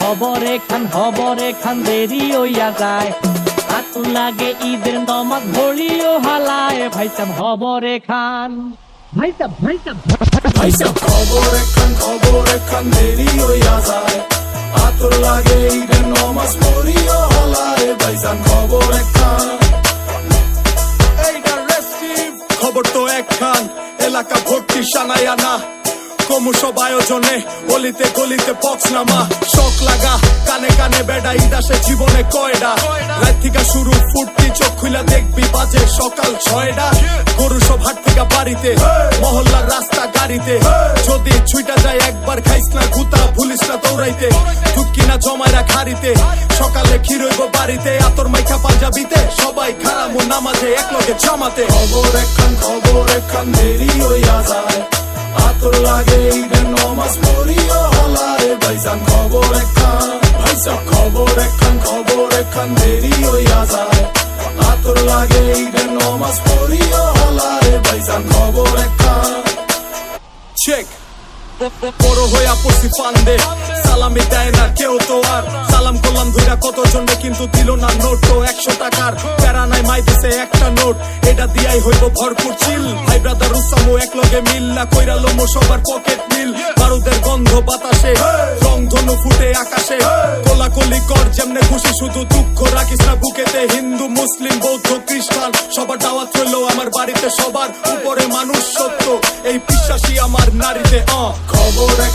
হবরে খান দেরি হইয়া যায়। আতুর লাগে ঈদের নমাজ ভরিও হালায়, ভাই সাব হবরে খান, ভাই সাব খবরে খান দেরি হইয়া যায়। আতর লাগে ঈদের নমাজ পড়িও হলায়, ভাইজান খবরে খান। এইটা রেস্টিভ খবর তো একখান, এলাকা ভর্তি সানায় আনা। ক্রমশ আয়োজনে গলিতে গলিতে পক্সনামা। শখ লাগা কানে কানে বেড়া, ঈদ আসে জীবনে কয়ডা। রাত থেকে শুরু ফুর্তি, চোখ খুইলা দেখবি বাজে সকাল 6টা। গরু সব হাট থেকে বাড়িতে, মহল্লার রাস্তা গাড়িতে। যদি ছুইটা যায় একবার খাইস না গুতা, ভুলিস না দৌড়াইতে। ঢুকি না জমায়রা খাড়িতে, সকালে ক্ষীর হইব বাড়িতে। আতর মাইখা পাঞ্জাবিতে, সবাই খারামু নামাজে একলগে জামাতে। খবর একখান দেরি হইয়া যায়। আতর লাগে ঈদের নমাজ পড়িও হলায়, ভাইজান খবর একখান। ভাইসাব খবর একখান দেরি হইয়া যায়। আতর লাগে ঈদের নমাজ পড়িও হলায়, ভাইজান খবর একখান। চেক বড় হইয়া পড়ছি ফান্দে, সালামি দেয় না কেউ তো আর। সালাম করলাম ধইরা কতজনে, কিন্তু দিল না নোট তো 100 টাকার। প্যারা নাই মাই দিছে একটা নোট, এটা দিয়াই হইব ভরপুর চিল। ভাই ব্রাদার উসামু একলগে মিল্লা, কইরা লোমো সবার পকেট মিল। বারুদের গন্ধ বাতাসে, রং ধনু ফুটে আকাশে। কোলাকুলি কর যেমনে খুশি, শুধু দুঃখ রাখিস না বুকেতে। হিন্দু মুসলিম বৌদ্ধ খ্রিস্টান সবার দাওয়াত হইলো আমার বাড়িতে। সবার উপরে মানুষ সত্য, এই বিশ্বাসী আমার নারীতে। খবর